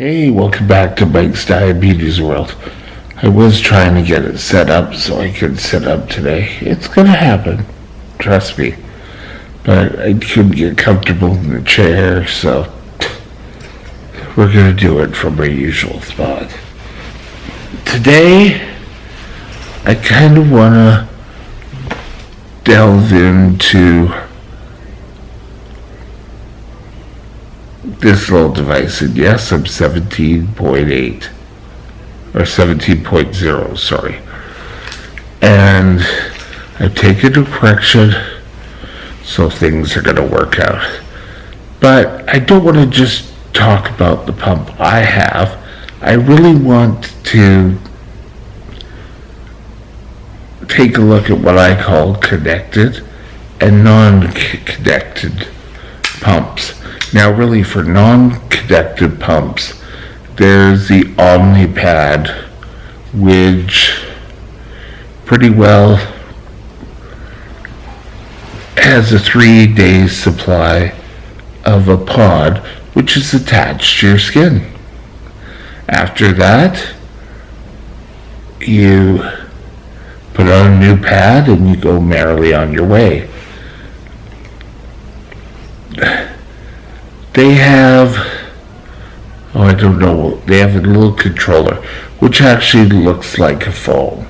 Hey, welcome back to Mike's Diabetes World. I was trying to get it set up so I could sit up today. It's gonna happen, trust me. But I couldn't get comfortable in the chair, so we're gonna do it from our usual spot. Today, I kind of wanna delve into this little device, and yes, I'm 17.8 or 17.0, sorry. And I've taken a correction, so things are going to work out. But I don't want to just talk about the pump I have. I really want to take a look at what I call connected and non-connected pumps. Now, really, for non-connected pumps, there's the Omnipod, which pretty well has a 3-day supply of a pod, which is attached to your skin. After that, you put on a new pad and you go merrily on your way. They have, they have a little controller, which actually looks like a phone.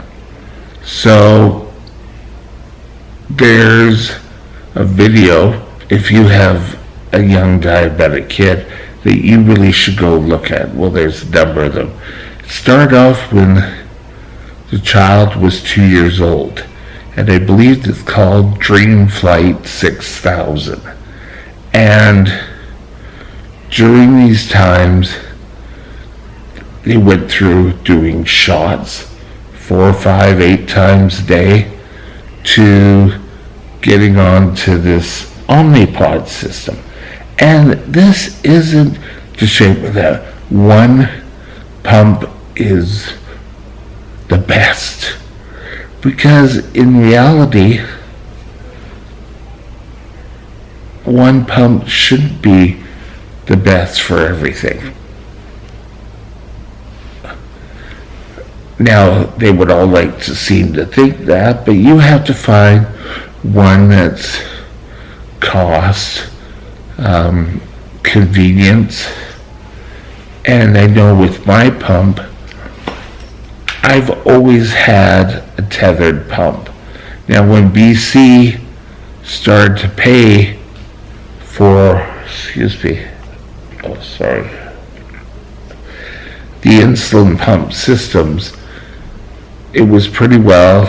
So, there's a video, if you have a young diabetic kid, that you really should go look at. Well, there's a number of them. It started off when the child was 2 years old, and I believe it's called Dream Flight 6000. And during these times, they went through doing shots 4, 5, 8 times a day to getting on to this Omnipod system. And this isn't to shape that one pump is the best, because in reality, one pump shouldn't be the best for everything. Now, they would all like to seem to think that, but you have to find one that's cost, convenience, and I know with my pump, I've always had a tethered pump. Now, when BC started to pay for, the insulin pump systems, it was pretty well,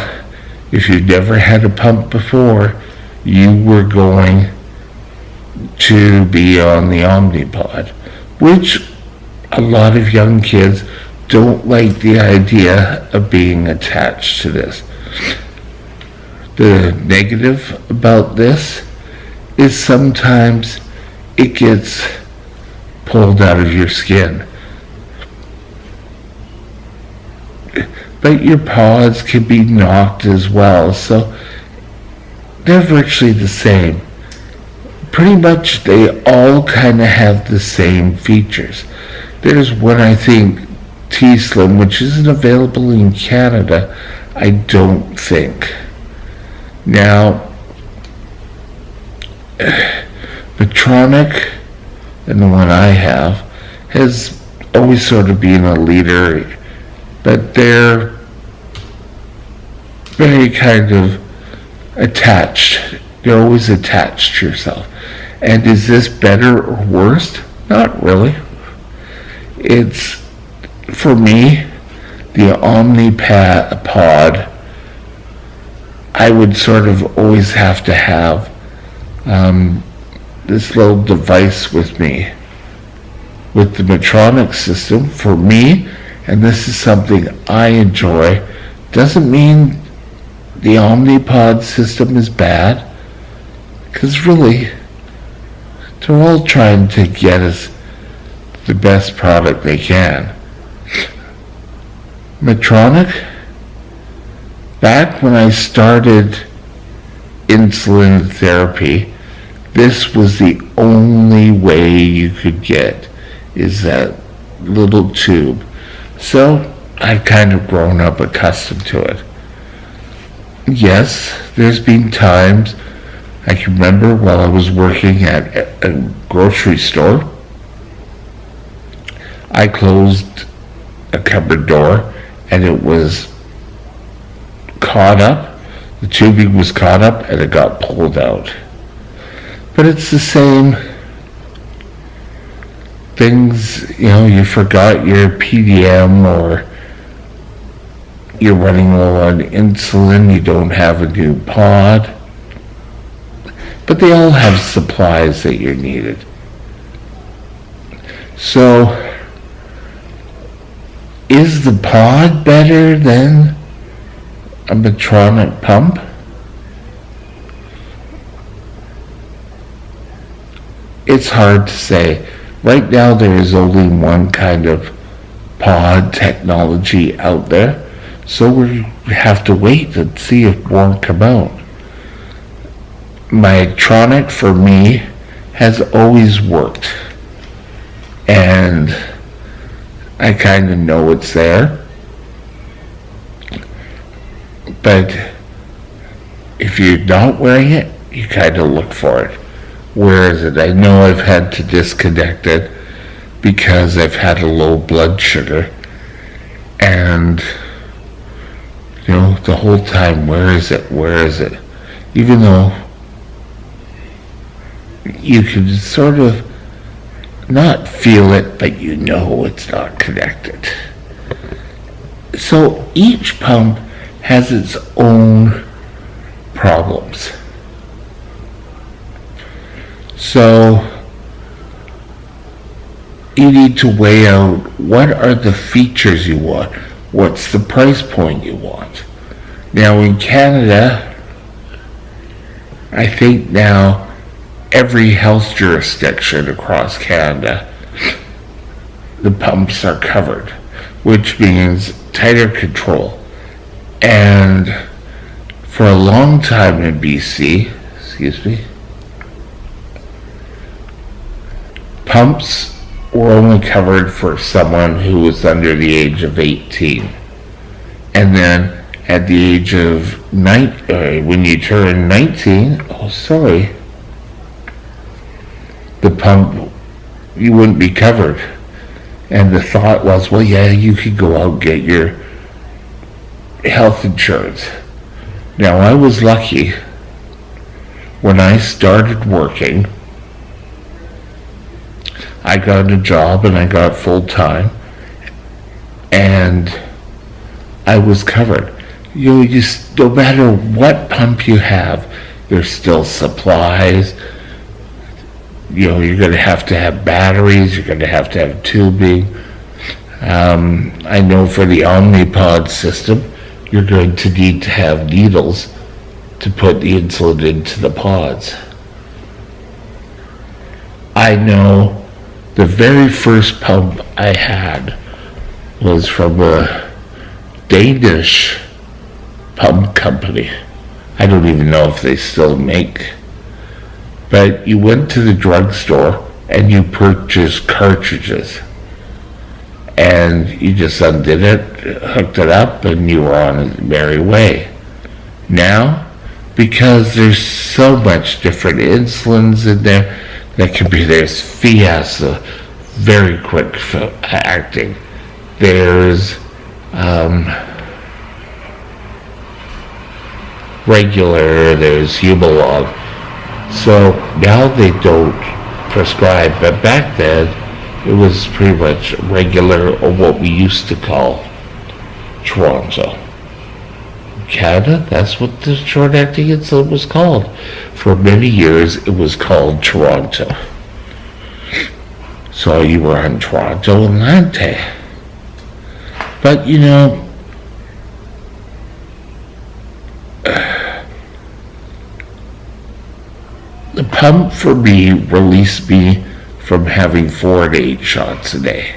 if you'd never had a pump before, you were going to be on the Omnipod, which a lot of young kids don't like the idea of being attached to this. The negative about this is sometimes it gets pulled out of your skin. But your pods can be knocked as well, so they're virtually the same. Pretty much they all kind of have the same features. There's one, I think, T-Slim, which isn't available in Canada, I don't think. Now, Medtronic, and the one I have, has always sort of been a leader, but they're very kind of attached. They're always attached to yourself. And is this better or worse? Not really. It's, for me, the Omnipod, I would sort of always have to have this little device with me. With the Medtronic system, for me, and this is something I enjoy, doesn't mean the Omnipod system is bad, because really, they're all trying to get us the best product they can. Medtronic, back when I started insulin therapy, this was the only way you could get, is that little tube. So I've kind of grown up accustomed to it. Yes, there's been times I can remember while I was working at a grocery store, I closed a cupboard door and it was caught up. The tubing was caught up and it got pulled out. But it's the same things, you forgot your PDM or you're running low on insulin, you don't have a new pod. But they all have supplies that you're needed. So, is the pod better than a Medtronic pump? It's hard to say. Right now there is only one kind of pod technology out there, so we have to wait and see if more come out. Medtronic for me has always worked, and I kind of know it's there, but if you're not wearing it, you kind of look for it. Where is it? I know I've had to disconnect it because I've had a low blood sugar, and the whole time, where is it? Even though you can sort of not feel it, but it's not connected. So each pump has its own problems. So you need to weigh out what are the features you want, what's the price point you want. Now in Canada, I think now every health jurisdiction across Canada, the pumps are covered, which means tighter control. And for a long time in BC, pumps were only covered for someone who was under the age of 18. And then at the age of when you turn 19, the pump, you wouldn't be covered. And the thought was, you could go out and get your health insurance. Now, I was lucky when I started working. I got a job and I got full time, and I was covered. No matter what pump you have, there's still supplies. You're going to have batteries, you're going to have tubing. I know for the Omnipod system, you're going to need to have needles to put the insulin into the pods. I know the very first pump I had was from a Danish pump company. I don't even know if they still make. But you went to the drugstore and you purchased cartridges. And you just undid it, hooked it up, and you were on a merry way. Now, because there's so much different insulins in there, there's Fiasa, very quick acting. There's regular, there's Humalog. So now they don't prescribe, but back then it was pretty much regular, or what we used to call Toronto. Canada, that's what the short-acting insulin was called. For many years, it was called Toronto. So you were on Toronto and Lante. But, the pump for me released me from having 4 to 8 shots a day.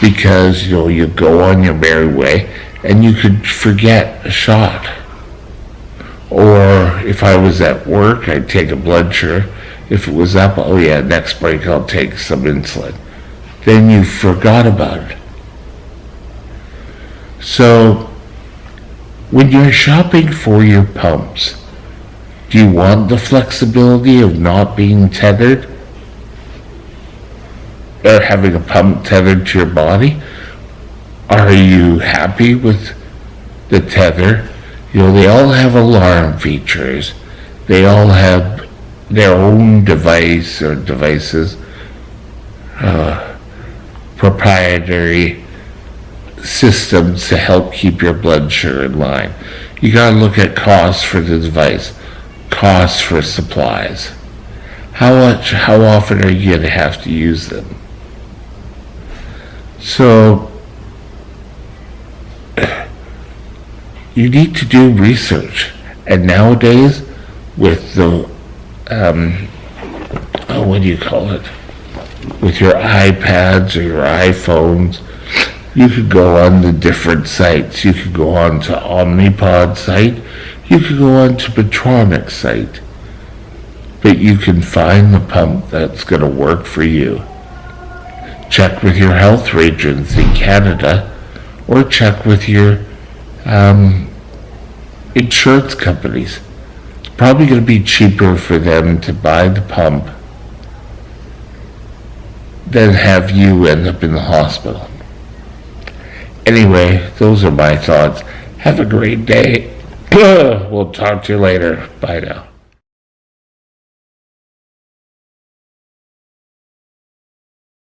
Because, you go on your merry way and you could forget a shot. Or if I was at work, I'd take a blood sugar. If it was up, next break I'll take some insulin. then you forgot about it. So, when you're shopping for your pumps, do you want the flexibility of not being tethered? Or having a pump tethered to your body? Are you happy with the tether? You know, they all have alarm features. They all have their own device or devices, proprietary systems to help keep your blood sugar in line. You gotta look at costs for the device, costs for supplies. How often are you gonna have to use them? So, you need to do research. And nowadays, with the, what do you call it? With your iPads or your iPhones, you could go on the different sites. You could go on to Omnipod site. You could go on to Medtronic site. But you can find the pump that's going to work for you. Check with your health agents in Canada, or check with your insurance companies. It's probably going to be cheaper for them to buy the pump than have you end up in the hospital. Anyway, those are my thoughts. Have a great day. We'll talk to you later. Bye now.